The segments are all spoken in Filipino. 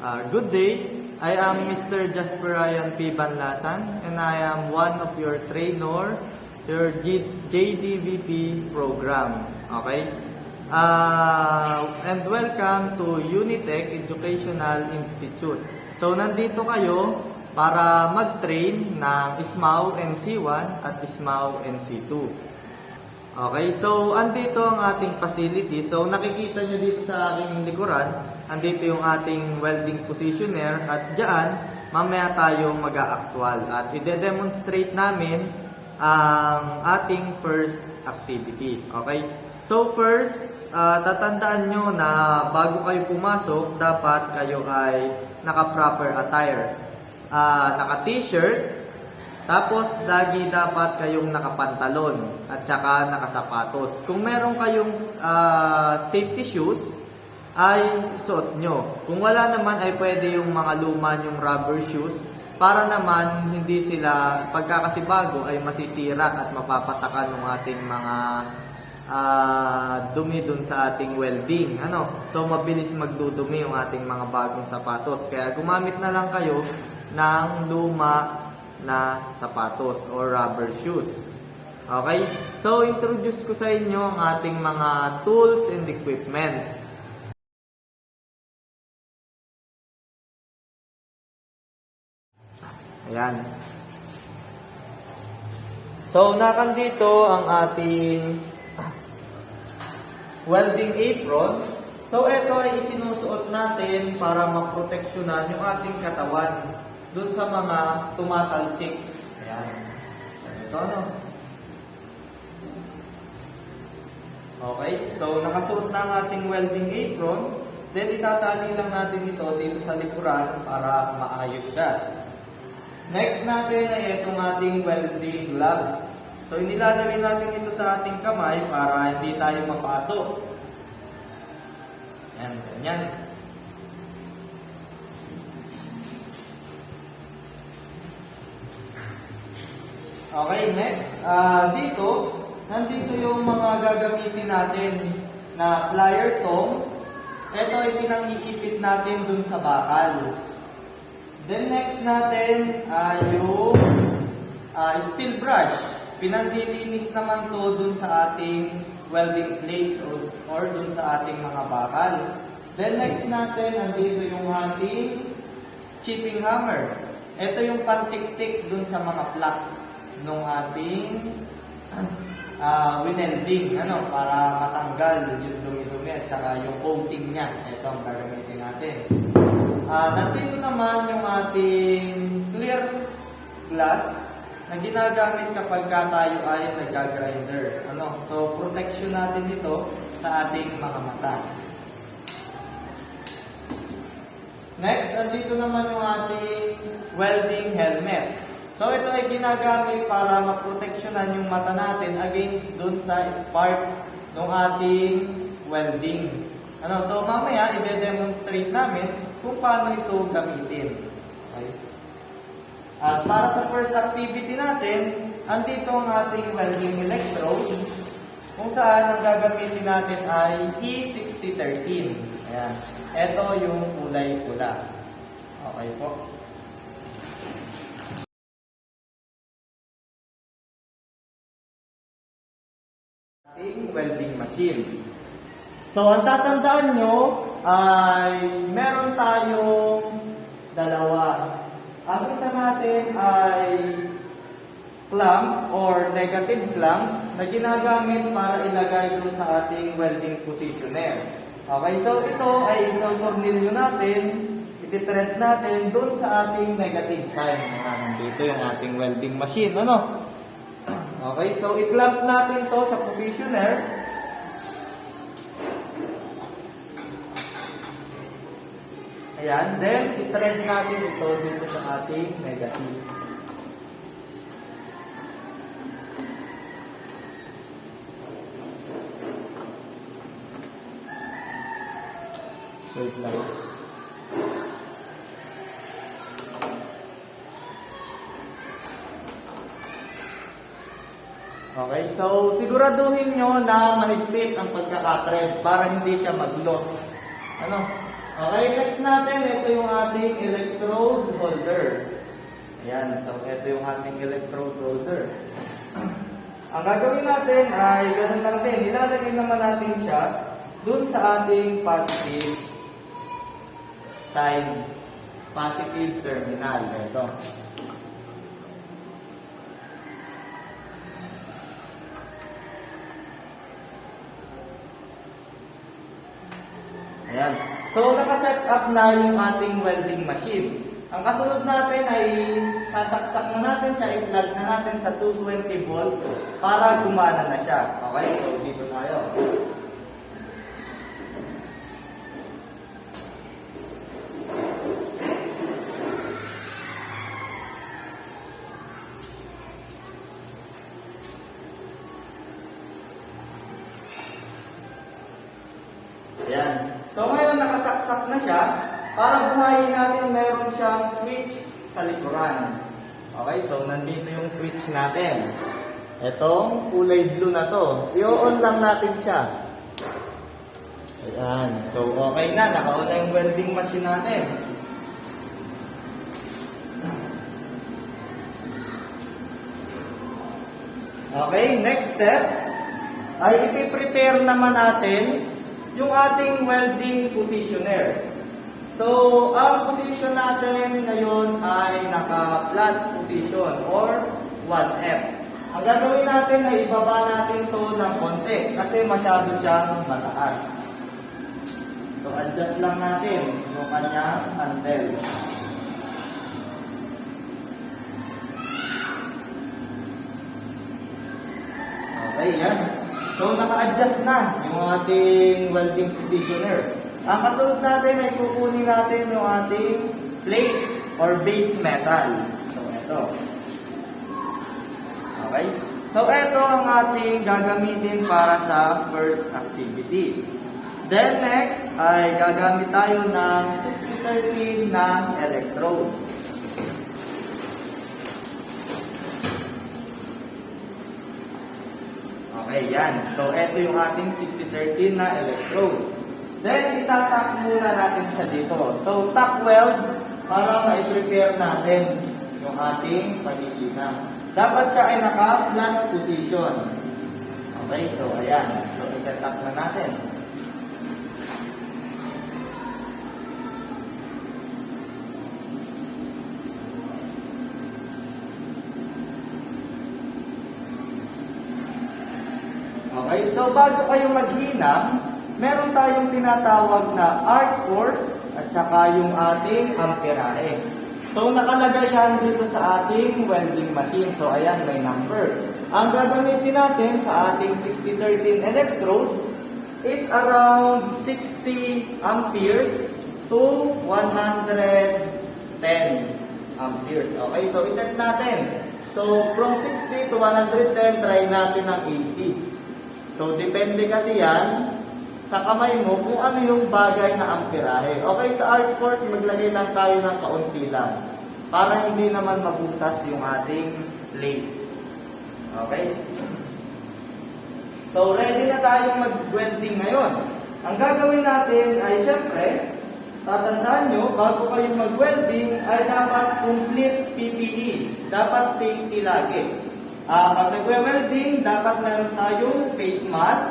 Good day. I am Mr. Jasper Ryan P. Banlasan and I am one of your trainer, your JDVP program. Okay? And welcome to Unitech Educational Institute. So, nandito kayo para mag-train ng SMAU NC1 at SMAU NC2. Okay, so andito ang ating facility. So nakikita nyo dito sa aking likuran, andito yung ating welding positioner at dyan, mamaya tayo mag-a-actual at ide-demonstrate namin ang ating first activity. Okay, so first, tatandaan nyo na bago kayo pumasok, dapat kayo ay naka-proper attire. Naka-t-shirt, tapos lagi dapat kayong nakapantalon at saka nakasapatos. Kung meron kayong safety shoes, ay suot nyo. Kung wala naman ay pwede yung mga luma yung rubber shoes para naman hindi sila pagkakasibago ay masisira at mapapatakan ng ating mga dumi dun sa ating welding. So mabilis magdudumi yung ating mga bagong sapatos. Kaya gumamit na lang kayo ng luma na sapatos or rubber shoes. Okay? So, introduce ko sa inyo ang ating mga tools and equipment. Ayan. So, nakandito ang ating welding apron. So, ito ay isinusuot natin para maproteksyonan yung ating katawan dun sa mga tumatalsik. Ayan. Ito Okay, so nakasuot na ang ating welding apron. Then itatali lang natin ito dito sa likuran para maayos siya. Next natin ay itong ating welding gloves. So inilalagay natin ito sa ating kamay para hindi tayo mapasok. Ayan, ganyan. Okay, next. Nandito yung mga gagamitin natin na plier tong. Ito ay pinang-iipit natin dun sa bakal. Then next natin yung steel brush. Pinanlilinis naman to dun sa ating welding plates or dun sa ating mga bakal. Then next natin, nandito yung ating chipping hammer. Ito yung pantiktik dun sa mga flux nung ating winelding, para matanggal yung dumi-dumi at saka yung coating niya. Ito ang gagamitin natin. Nandito naman yung ating clear glass na ginagamit kapag tayo ay nag-grinder. So, protection natin ito sa ating mga mata. Next, andito naman yung ating welding helmet. So, ito ay ginagamit para maproteksyonan yung mata natin against dun sa spark ng ating welding. So, mamaya, i-demonstrate namin kung paano ito gamitin. Okay. At para sa first activity natin, andito ang ating welding electrode, kung saan ang gagamitin natin ay E6013. Ayan. Ito yung kulay pula. Okay po. Welding machine. So, ang tatandaan nyo ay meron tayong dalawa. Ang isa natin ay clamp or negative clamp na ginagamit para ilagay dun sa ating welding positioner. Okay, so ito ay ito-tornilyo natin, iti-thread natin dun sa ating negative sign. Nandito yung ating welding machine. Okay, so i-clamp natin to sa positioner. Ayan, then i-thread natin ito dito sa ating negative. Wait lang. Okay, so siguraduhin nyo na mahigpit ang pagkaka-thread para hindi siya mag-loss. Okay, next natin, ito yung ating electrode holder. Ayan, so ito yung ating electrode holder. Ang gagawin natin ay ganun lang din. Ilalagay naman natin siya dun sa ating positive sign, positive terminal. Ito. Ayan. So, nakaset up na yung ating welding machine. Ang kasunod natin ay sasaksak na natin siya, i-plug na natin sa 220 volts para gumana na siya. Okay? So, dito tayo. Ayan. So, ngayon nakasaksak na siya. Para buhayin natin, meron siyang switch sa likuran. Okay, so nandito yung switch natin. Itong kulay blue na to. I-on lang natin siya. Ayan. So, okay na. Naka-on na yung welding machine natin. Okay, next step ay ipiprepare naman natin yung ating welding positioner. So, ang position natin ngayon ay naka-flat position or 1F. Ang gagawin natin ay ibaba natin ito ng konti kasi masyado siyang mataas. So, adjust lang natin yung kanyang handle. Okay, yan. So, naka-adjust na yung ating welding positioner. Ang kasunod natin ay kukunin natin yung ating plate or base metal. So, ito. Okay? So, ito ang ating gagamitin para sa first activity. Then, next ay gagamit tayo ng 6013 na electrode. Okay, yan. So, ito yung ating 6013 na electrode. Then, itatak muna natin siya dito. So, tack weld para ma-prepare natin yung ating pagigina. Dapat siya ay naka-flat position. Okay, so ayan. So, iset up na natin. Okay, so bago kayo maghinang, meron tayong tinatawag na arc force at saka yung ating amperahe. So, nakalagay yan dito sa ating welding machine. So, ayan, may number. Ang gagamitin natin sa ating 6013 electrode is around 60 amperes to 110 amperes. Okay, so iset natin. So, from 60 to 110, try natin ng 80. So, depende kasi yan sa kamay mo kung ano yung bagay na amperahe. Okay, sa arc force, maglagay lang tayo ng kaunti lang para hindi naman mabutas yung ating plate. Okay? So, ready na tayong mag-welding ngayon. Ang gagawin natin ay, syempre, tatandaan nyo, bago kayo mag-welding, ay dapat complete PPE. Dapat safety lagi. Pag nag-welding, dapat meron tayong face mask,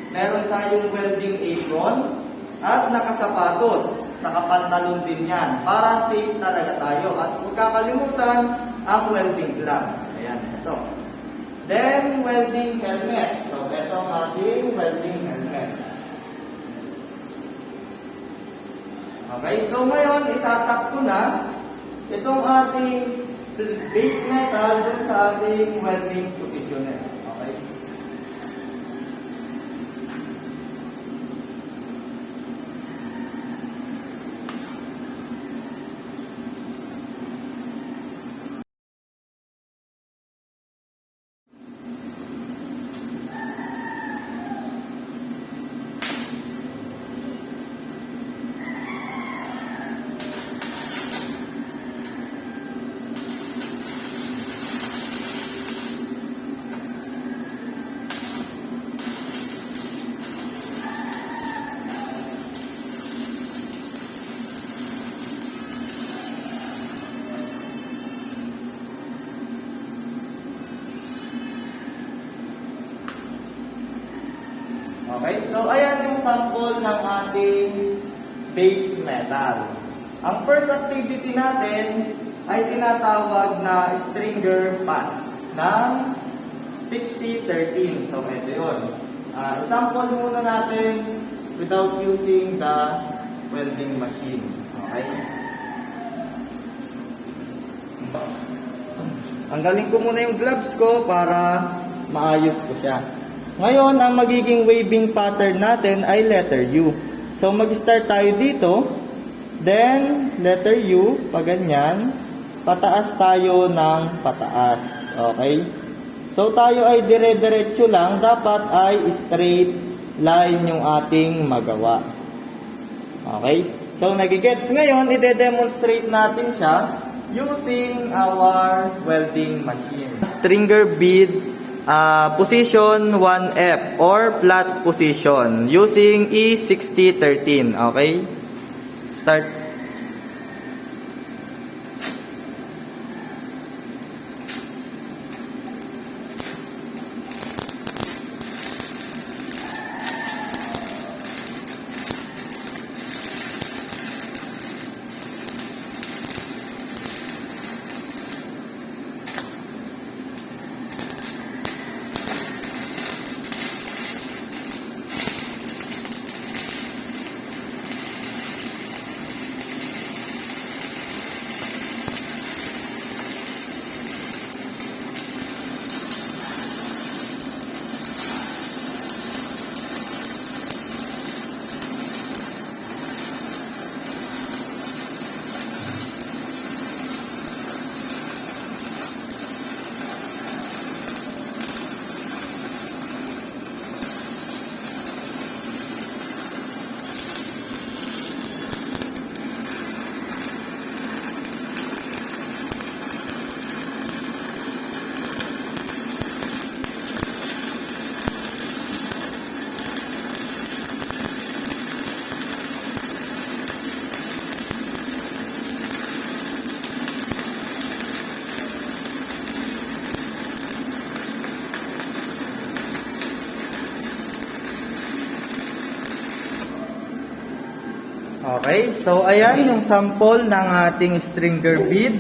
meron tayong welding apron, at nakasapatos. Nakapantalon din yan. Para safe talaga tayo. At huwag kakalimutan ang welding gloves. Ayan, ito. Then, welding helmet. So, ito ang ating welding helmet. Okay, so ngayon, itatak ko na itong ating base metal dun sa ating welding positioner. Okay? Okay, so ayan yung sample ng ating base metal. Ang first activity natin ay tinatawag na stringer pass ng 60-13. So ito yun. Sample muna natin without using the welding machine. Okay? Anggalin ko muna yung gloves ko para maayos ko siya. Ngayon, ang magiging waving pattern natin ay letter U. So mag-start tayo dito. Then, letter U, pag ganyan, pataas tayo ng pataas. Okay? So, tayo ay dire-diretso lang. Dapat ay straight line yung ating magawa. Okay? So, nagigets. Ngayon, ide-demonstrate natin siya using our welding machine. Stringer bead position 1F or flat position using E6013. Okay? Start. Okay, so ayan yung sample ng ating stringer bead.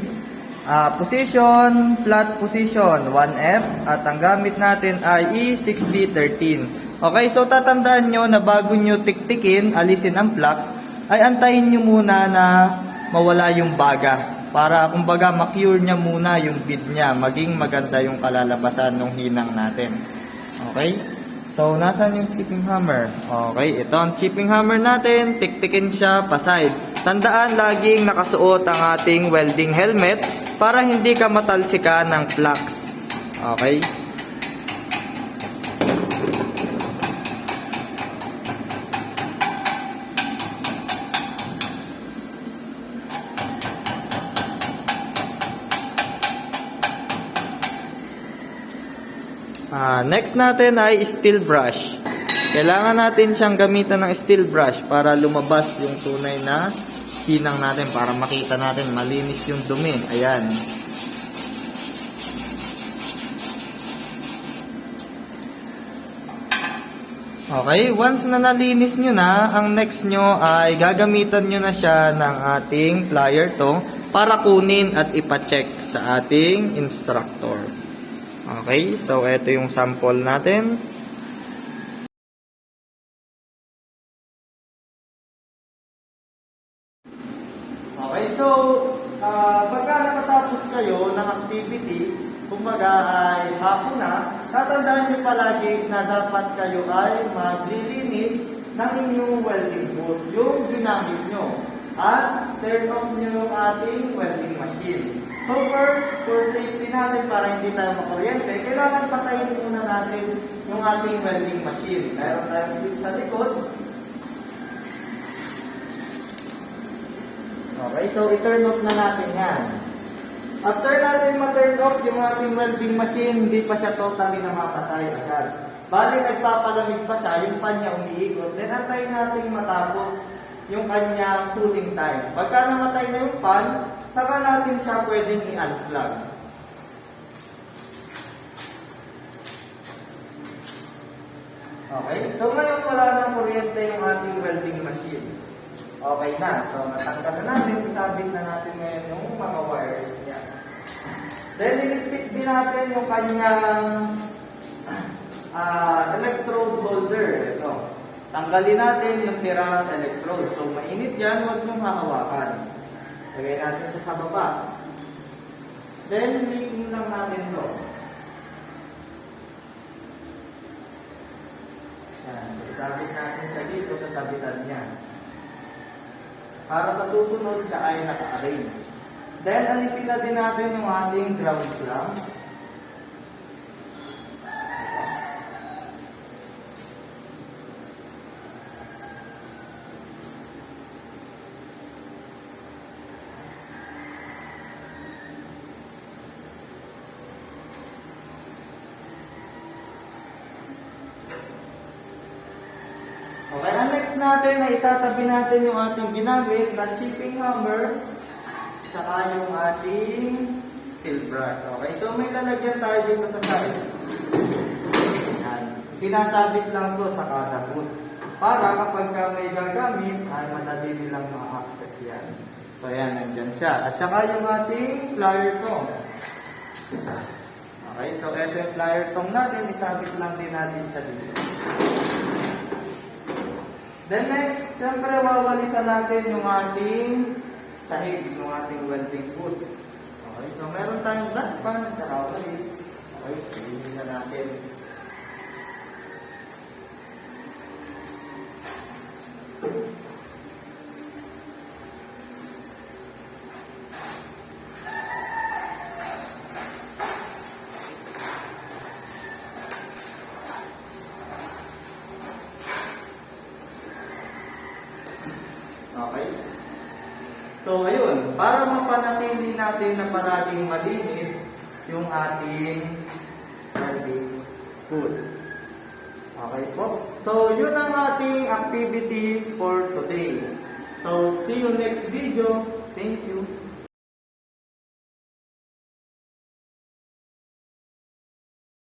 Position, flat position, 1F. At ang gamit natin ay E6013. Okay, so tatandaan nyo na bago nyo tiktikin, alisin ang flux, ay antayin nyo muna na mawala yung baga. Para kumbaga ma-cure niya muna yung bead niya. Maging maganda yung kalalabasan ng hinang natin. Okay? So, nasan yung chipping hammer? Okay, ito ang chipping hammer natin. Tiktikin siya pa-side. Tandaan, laging nakasuot ang ating welding helmet para hindi ka matalsikan ng flux. Okay? Next natin ay steel brush. Kailangan natin siyang gamitan ng steel brush para lumabas yung tunay na hinang natin, para makita natin malinis yung dumi. Ayan. Okay, once na nalinis nyo na, ang next nyo ay gagamitan nyo na siya ng ating plier tong para kunin at ipacheck sa ating instructor. Okay, so ito yung sample natin. Okay, so pagka nakatapos kayo ng activity, kumbaga ay hapon na, tatandaan nyo palagi na dapat kayo ay maglilinis ng inyong welding boot, yung ginamit nyo. At turn off nyo yung ating welding machine. So first, for safety natin, para hindi tayo makuryente, kailangan patayin muna natin yung ating welding machine. Meron tayong switch sa likod. Okay, so i-turn off na natin yan. After natin ma-turn off yung ating welding machine, hindi pa siya totally namapatay agad. Bali, nagpapalamig pa siya, yung pan niya umiikot. Then, antayin natin matapos yung kanyang cooling time. Pagka namatay na yung pan, saka natin siya pwedeng i-unplug. Okay, so ngayon wala ng kuryente yung ating welding machine. Okay na, so natanggal na natin, isabit na natin ngayon yung mga wires niya. Then, ilipit din natin yung kanyang electrode holder. Ito. Tanggalin natin yung tirang electrode. So, mainit yan, huwag niyong hahawakan. Lagay natin siya sa baba. Then, linking lang natin ito. Yan. So, isabit natin siya dito sa sabitan niya. Para sa susunod, siya ay naka-arrange. Then, alisin na din natin yung ating ground clamp. Okay, ang next natin ay itatabi natin yung ating ginamit na chipping hammer saka yung ating steel brush. Okay, so may lalagyan tayo dito sa side. Yan. Sinasabit lang to sa kada boot para kapag may gagamit ay madali nilang ma-access yan. So yan, nandyan siya. At saka yung ating plier tong. Okay, so ito yung plier tong natin, isabit lang din natin siya dito. Then next, siyempre wawalisan natin yung ating sahig, yung ating welding boot. Okay, so meron tayong dustpan at saka walis. Okay, piliin na natin. Okay? So, ayun. Para mapanatili natin na palaging malinis yung ating welding boot. Okay po? So, yun ang ating activity for today. So, see you next video. Thank you.